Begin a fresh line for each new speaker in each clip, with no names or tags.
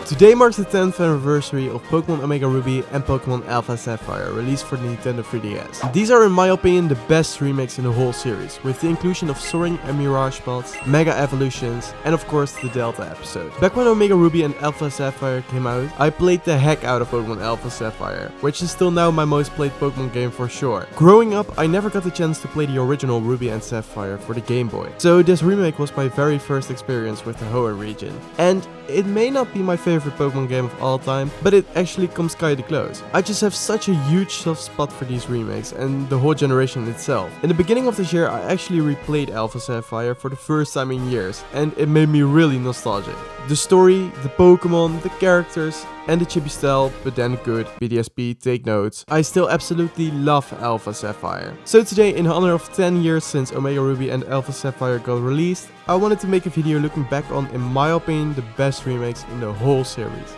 Today marks the 10th anniversary of Pokemon Omega Ruby and Pokemon Alpha Sapphire, released for the Nintendo 3DS. These are in my opinion the best remakes in the whole series, with the inclusion of Soaring and Mirage spots, Mega Evolutions, and of course the Delta episode. Back when Omega Ruby and Alpha Sapphire came out, I played the heck out of Pokemon Alpha Sapphire, which is still now my most played Pokemon game for sure. Growing up, I never got the chance to play the original Ruby and Sapphire for the Game Boy, so this remake was my very first experience with the Hoenn region. And it may not be my favorite Pokemon game of all time, but it actually comes kinda close. I just have such a huge soft spot for these remakes and the whole generation itself. In the beginning of this year, I actually replayed Alpha Sapphire for the first time in years, and it made me really nostalgic. The story, the Pokemon, the characters, and the chibi style, but then good, BDSP, take notes. I still absolutely love Alpha Sapphire. So today, in honor of 10 years since Omega Ruby and Alpha Sapphire got released, I wanted to make a video looking back on, in my opinion, the best remakes in the whole series.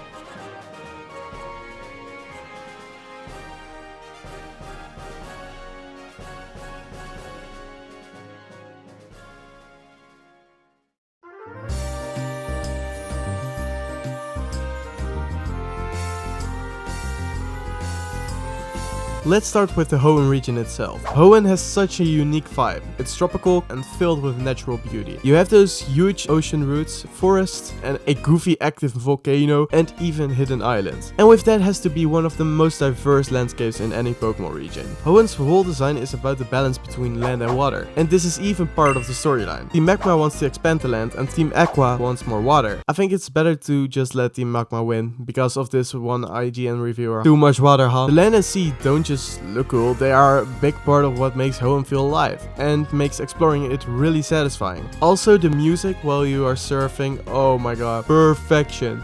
Let's start with the Hoenn region itself. Hoenn has such a unique vibe. It's tropical and filled with natural beauty. You have those huge ocean routes, forests, and a goofy active volcano, and even hidden islands. And with that has to be one of the most diverse landscapes in any Pokemon region. Hoenn's whole design is about the balance between land and water, and this is even part of the storyline. Team Magma wants to expand the land and Team Aqua wants more water. I think it's better to just let Team Magma win because of this one IGN reviewer. Too much water, huh? The land and sea don't just look cool, they are a big part of what makes Hoenn feel alive and makes exploring it really satisfying. Also the music while you are surfing, oh my god, perfection.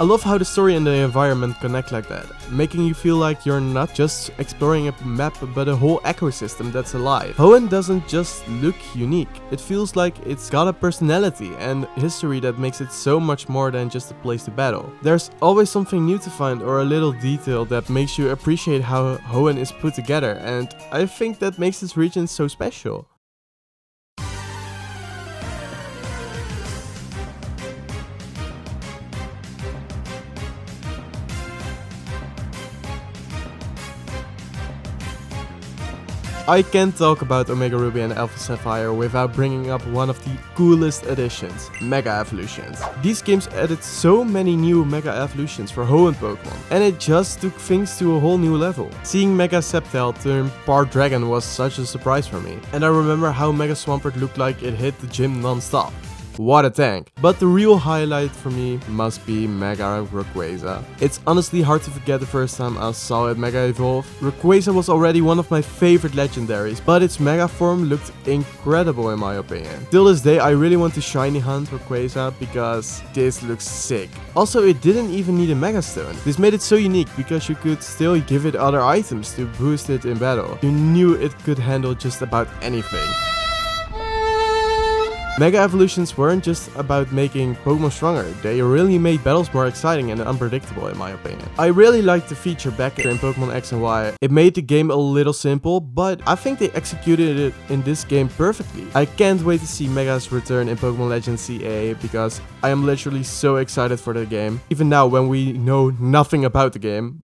I love how the story and the environment connect like that, making you feel like you're not just exploring a map but a whole ecosystem that's alive. Hoenn doesn't just look unique, it feels like it's got a personality and history that makes it so much more than just a place to battle. There's always something new to find or a little detail that makes you appreciate how Hoenn is put together, and I think that makes this region so special. I can't talk about Omega Ruby and Alpha Sapphire without bringing up one of the coolest additions, Mega Evolutions. These games added so many new Mega Evolutions for Hoenn Pokemon, and it just took things to a whole new level. Seeing Mega Sceptile turn part Dragon was such a surprise for me, and I remember how Mega Swampert looked like it hit the gym non-stop. What a tank. But the real highlight for me must be Mega Rayquaza. It's honestly hard to forget the first time I saw it Mega evolve. Rayquaza was already one of my favorite legendaries, but its Mega form looked incredible in my opinion. Till this day I really want to shiny hunt Rayquaza because this looks sick. Also, it didn't even need a Mega Stone. This made it so unique because you could still give it other items to boost it in battle. You knew it could handle just about anything. Mega Evolutions weren't just about making Pokemon stronger, they really made battles more exciting and unpredictable in my opinion. I really liked the feature back in Pokemon X and Y. It made the game a little simple, but I think they executed it in this game perfectly. I can't wait to see Mega's return in Pokemon Legends CA because I am literally so excited for the game, even now when we know nothing about the game.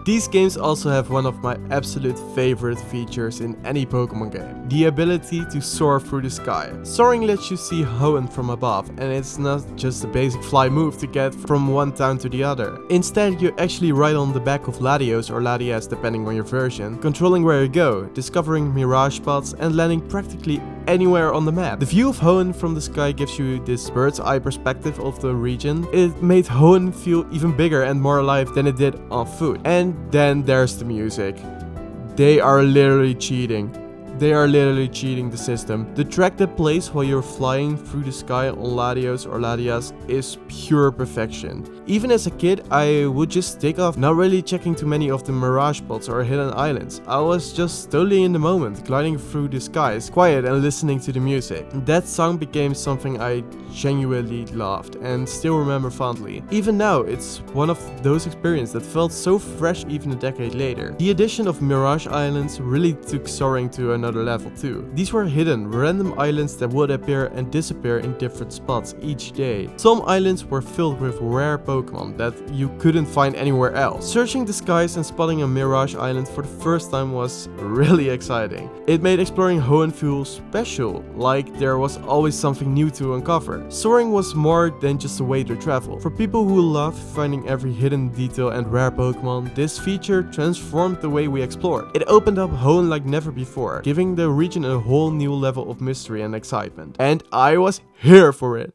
These games also have one of my absolute favorite features in any Pokemon game, the ability to soar through the sky. Soaring lets you see Hoenn from above, and it's not just a basic fly move to get from one town to the other. Instead, you actually ride on the back of Latios or Latias depending on your version, controlling where you go, discovering mirage spots and landing practically anywhere on the map. The view of Hoenn from the sky gives you this bird's eye perspective of the region. It made Hoenn feel even bigger and more alive than it did on foot. And then there's the music. They are literally cheating. they are literally cheating the system. The track that plays while you're flying through the sky on Latios or Latias is pure perfection. Even as a kid, I would just take off, not really checking too many of the mirage spots or hidden islands. I was just totally in the moment, gliding through the skies, quiet and listening to the music. That song became something I genuinely loved and still remember fondly. Even now, it's one of those experiences that felt so fresh even a decade later. The addition of Mirage Islands really took Soaring to another level too. These were hidden, random islands that would appear and disappear in different spots each day. Some islands were filled with rare Pokemon that you couldn't find anywhere else. Searching the skies and spotting a Mirage Island for the first time was really exciting. It made exploring Hoenn feel special, like there was always something new to uncover. Soaring was more than just a way to travel. For people who love finding every hidden detail and rare Pokemon, this feature transformed the way we explored. It opened up Hoenn like never before, giving the region a whole new level of mystery and excitement. And I was here for it.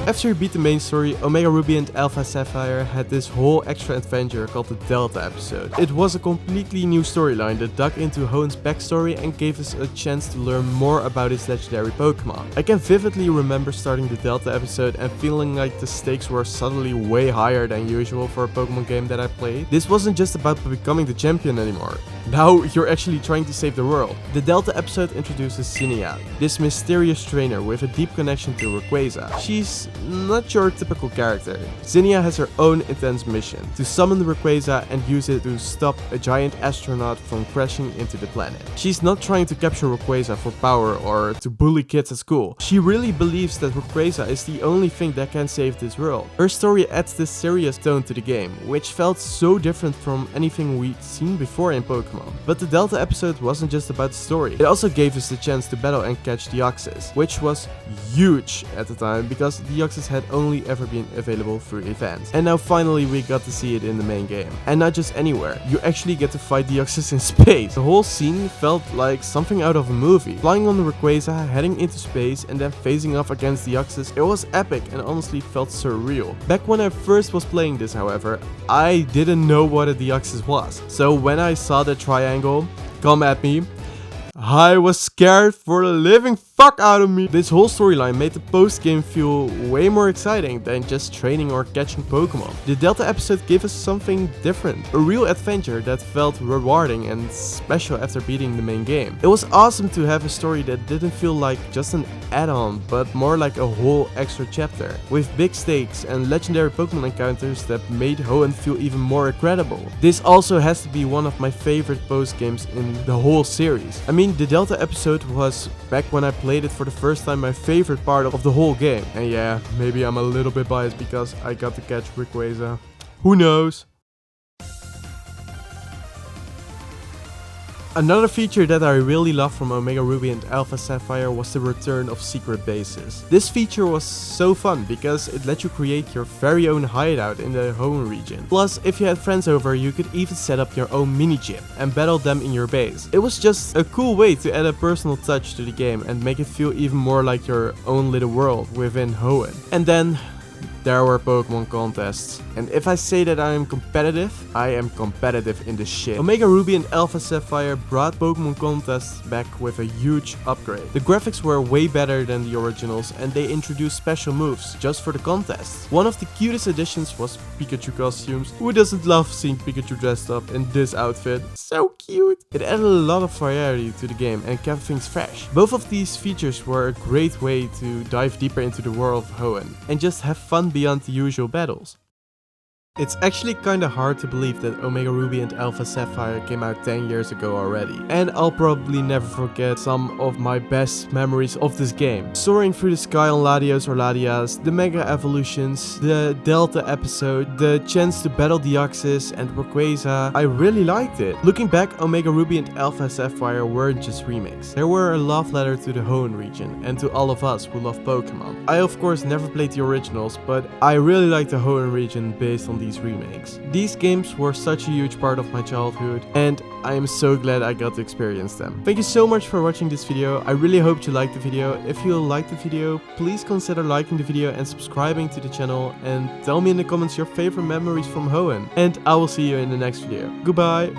After you beat the main story, Omega Ruby and Alpha Sapphire had this whole extra adventure called the Delta episode. It was a completely new storyline that dug into Hoenn's backstory and gave us a chance to learn more about his legendary Pokemon. I can vividly remember starting the Delta episode and feeling like the stakes were suddenly way higher than usual for a Pokemon game that I played. This wasn't just about becoming the champion anymore. Now you're actually trying to save the world. The Delta episode introduces Xenia, this mysterious trainer with a deep connection to Rayquaza. She's not your typical character. Xenia has her own intense mission, to summon Rayquaza and use it to stop a giant astronaut from crashing into the planet. She's not trying to capture Rayquaza for power or to bully kids at school. She really believes that Rayquaza is the only thing that can save this world. Her story adds this serious tone to the game, which felt so different from anything we'd seen before in Pokemon. But the Delta episode wasn't just about the story. It also gave us the chance to battle and catch Deoxys, which was huge at the time because Deoxys had only ever been available through events. And now finally we got to see it in the main game. And not just anywhere, you actually get to fight Deoxys in space. The whole scene felt like something out of a movie. Flying on the Rayquaza, heading into space and then facing off against Deoxys, it was epic and honestly felt surreal. Back when I first was playing this, however, I didn't know what a Deoxys was. So when I saw the triangle come at me, I was scared for the living fuck out of me. This whole storyline made the post-game feel way more exciting than just training or catching Pokemon. The Delta episode gave us something different, a real adventure that felt rewarding and special after beating the main game. It was awesome to have a story that didn't feel like just an add-on, but more like a whole extra chapter, with big stakes and legendary Pokemon encounters that made Hoenn feel even more incredible. This also has to be one of my favorite post-games in the whole series. I mean, the Delta episode was, back when I played it for the first time, my favorite part of the whole game. And yeah, maybe I'm a little bit biased because I got to catch Rayquaza. Who knows? Another feature that I really loved from Omega Ruby and Alpha Sapphire was the return of secret bases. This feature was so fun because it let you create your very own hideout in the Hoenn region. Plus, if you had friends over, you could even set up your own mini-gym and battle them in your base. It was just a cool way to add a personal touch to the game and make it feel even more like your own little world within Hoenn. And then there were Pokemon contests. And if I say that I am competitive, I am competitive in the shit. Omega Ruby and Alpha Sapphire brought Pokemon contests back with a huge upgrade. The graphics were way better than the originals and they introduced special moves just for the contests. One of the cutest additions was Pikachu costumes. Who doesn't love seeing Pikachu dressed up in this outfit? So cute! It added a lot of variety to the game and kept things fresh. Both of these features were a great way to dive deeper into the world of Hoenn and just have fun beyond the usual battles. It's actually kinda hard to believe that Omega Ruby and Alpha Sapphire came out 10 years ago already. And I'll probably never forget some of my best memories of this game. Soaring through the sky on Latios or Latias, the Mega Evolutions, the Delta episode, the chance to battle Deoxys and Rayquaza, I really liked it. Looking back, Omega Ruby and Alpha Sapphire weren't just remakes. They were a love letter to the Hoenn region and to all of us who love Pokemon. I of course never played the originals, but I really like the Hoenn region based on the these remakes. These games were such a huge part of my childhood, and I am so glad I got to experience them. Thank you so much for watching this video. I really hope you liked the video. If you liked the video, please consider liking the video and subscribing to the channel, and tell me in the comments your favorite memories from Hoenn. And I will see you in the next video. Goodbye!